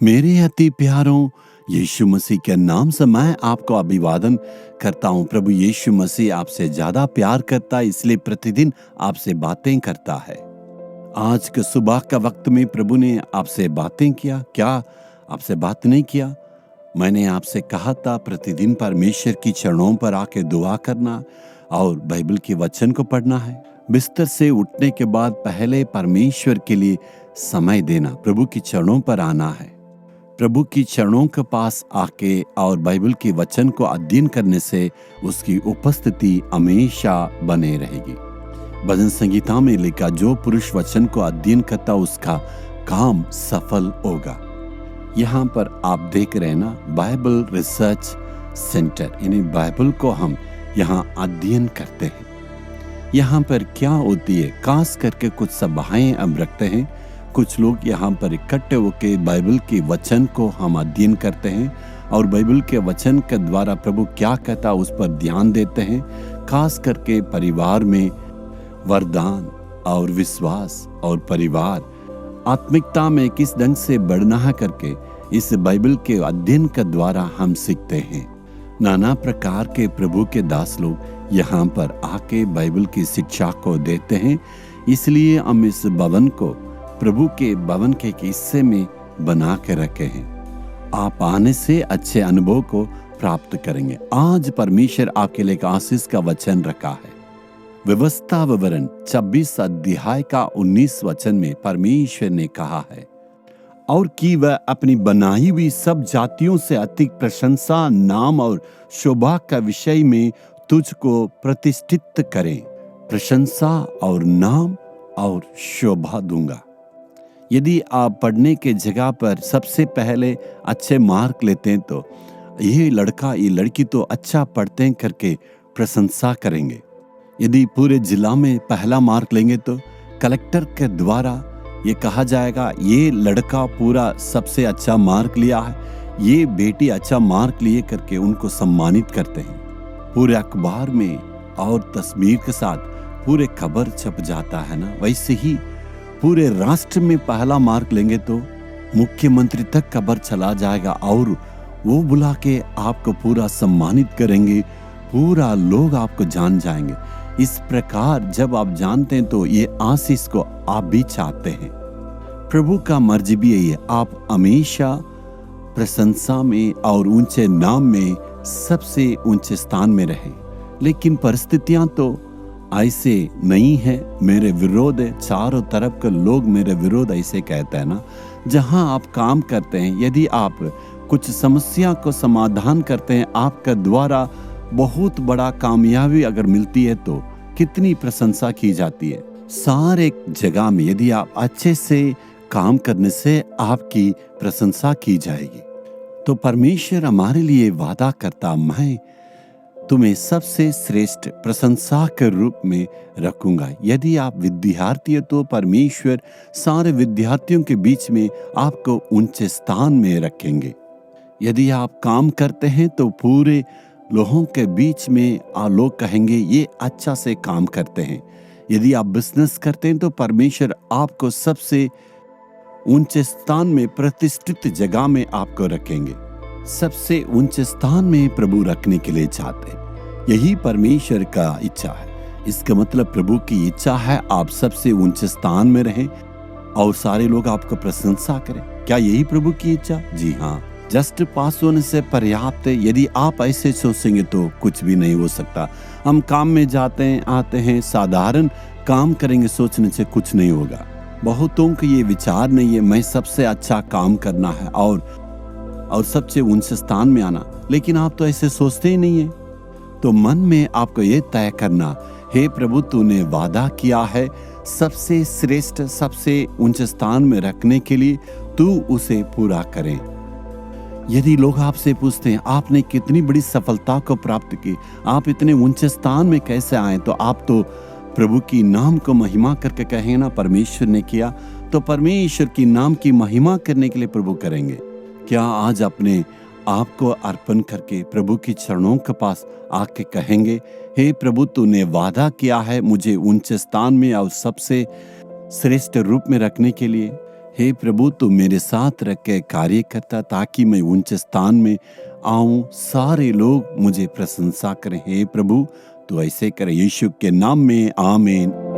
मेरे अति प्यारों, यीशु मसीह के नाम से मैं आपको अभिवादन करता हूँ। प्रभु यीशु मसीह आपसे ज़्यादा प्यार करता है, इसलिए प्रतिदिन आपसे बातें करता है। आज के सुबह का वक्त में प्रभु ने आपसे बातें किया, क्या आपसे बात नहीं किया? मैंने आपसे कहा था प्रतिदिन परमेश्वर की चरणों पर आके दुआ करना और बाइबल के वचन को पढ़ना है। बिस्तर से उठने के बाद पहले परमेश्वर के लिए समय देना, प्रभु की चरणों पर आना है। प्रभु की चरणों के पास आके और बाइबल के वचन को अध्ययन करने से उसकी उपस्थिति हमेशा बने रहेगी। भजन संगीता में लिखा, जो पुरुष वचन को अध्ययन करता उसका काम सफल होगा। यहाँ पर आप देख रहे हैं ना, बाइबल रिसर्च सेंटर, यानी बाइबल को हम यहाँ अध्ययन करते हैं। यहाँ पर क्या होती है, खास करके कुछ सभाएं हम रखते हैं, कुछ लोग यहाँ पर इकट्ठे होकर बाइबल के वचन को हम अध्ययन करते हैं और बाइबल के वचन के द्वारा प्रभु क्या कहता उस पर ध्यान देते हैं। खास करके परिवार में वरदान और विश्वास और परिवार आत्मिकता में किस ढंग से बढ़ना है करके इस बाइबल के अध्ययन के द्वारा हम सीखते हैं। नाना प्रकार के प्रभु के दास लोग यहाँ पर आके बाइबल की शिक्षा को देते हैं, इसलिए हम इस भवन को प्रभु के भवन के हिस्से में बना के रखे हैं। आप आने से अच्छे अनुभव को प्राप्त करेंगे। आज परमेश्वर आपके लिए आशीष का वचन रखा है। व्यवस्था विवरण 26 अध्याय का 19 वचन में परमेश्वर ने कहा है, और कि वह अपनी बनाई हुई सब जातियों से अधिक प्रशंसा, नाम और शोभा का विषय में तुझको प्रतिष्ठित करे। प्रशंसा और नाम और शोभा दूंगा। यदि आप पढ़ने के जगह पर सबसे पहले अच्छे मार्क लेते हैं तो ये लड़का ये लड़की तो अच्छा पढ़ते हैं करके प्रशंसा करेंगे। यदि पूरे जिला में पहला मार्क लेंगे तो कलेक्टर के द्वारा ये कहा जाएगा, ये लड़का पूरा सबसे अच्छा मार्क लिया है, ये बेटी अच्छा मार्क लिए करके उनको सम्मानित करते हैं। पूरे अखबार में और तस्वीर के साथ पूरे खबर छप जाता है ना। वैसे ही पूरे राष्ट्र में पहला मार्क लेंगे तो मुख्यमंत्री तक खबर चला जाएगा और वो बुला के आपको पूरा सम्मानित करेंगे, पूरा लोग आपको जान जाएंगे। इस प्रकार जब आप जानते हैं तो ये आशीष को आप भी चाहते हैं। प्रभु का मर्जी भी यही है, आप हमेशा प्रशंसा में और ऊंचे नाम में सबसे ऊंचे स्थान में रहें। लेकिन परिस्थितियां तो ऐसे नहीं है, मेरे विरोध है, चारों तरफ के लोग मेरे विरोध ऐसे कहते हैं ना। जहां आप काम करते हैं, यदि आप कुछ समस्या को समाधान करते हैं, आपका द्वारा बहुत बड़ा कामयाबी अगर मिलती है तो कितनी प्रशंसा की जाती है। सारे जगह में यदि आप अच्छे से काम करने से आपकी प्रशंसा की जाएगी। तो परमेश्वर हमारे लिए वादा करता, मैं तुम्हें सबसे श्रेष्ठ प्रशंसा के रूप में रखूंगा। यदि आप विद्यार्थी हैं तो परमेश्वर सारे विद्यार्थियों के बीच में आपको ऊंचे स्थान में रखेंगे। यदि आप काम करते हैं तो पूरे लोगों के बीच में लोग कहेंगे ये अच्छा से काम करते हैं। यदि आप बिजनेस करते हैं तो परमेश्वर आपको सबसे ऊंचे स्थान में प्रतिष्ठित जगह में आपको रखेंगे। सबसे ऊंचे स्थान में प्रभु रखने के लिए चाहते हैं। यही परमेश्वर का इच्छा है। इसका मतलब प्रभु की इच्छा है आप सबसे ऊंचे स्थान में रहें और सारे लोग आपको प्रशंसा करें। क्या यही प्रभु की इच्छा? जी हाँ। जस्ट पास होने से पर्याप्त है। यदि आप ऐसे सोचेंगे तो कुछ भी नहीं हो सकता। हम काम में जाते हैं, आते हैं, साधारण काम करेंगे, सोचने से कुछ नहीं होगा। बहुतों को ये विचार नहीं है मैं सबसे अच्छा काम करना है और सबसे ऊंचे स्थान में आना, लेकिन आप तो ऐसे सोचते ही नहीं है। तो मन में आपको ये तय करना, हे प्रभु तूने वादा किया है सबसे श्रेष्ठ सबसे ऊंचे स्थान में रखने के लिए, तू उसे पूरा करें। यदि लोग आपसे पूछते हैं आपने कितनी बड़ी सफलता को प्राप्त की, आप इतने ऊंचे स्थान में कैसे आए, तो आप तो प्रभु की नाम को महिमा करके कहें ना, परमेश्वर ने किया, तो परमेश्वर की नाम की महिमा करने के लिए प्रभु करेंगे। क्या आज अपने आपको अर्पण करके प्रभु की चरणों के पास आके कहेंगे, हे प्रभु तूने वादा किया है मुझे ऊंचे स्थान में और सबसे श्रेष्ठ रूप में रखने के लिए। हे प्रभु, तू मेरे साथ रख के कार्य करता ताकि मैं ऊंचे स्थान में आऊं, सारे लोग मुझे प्रशंसा करें। हे प्रभु, तू ऐसे करे, यीशु के नाम में, आमीन।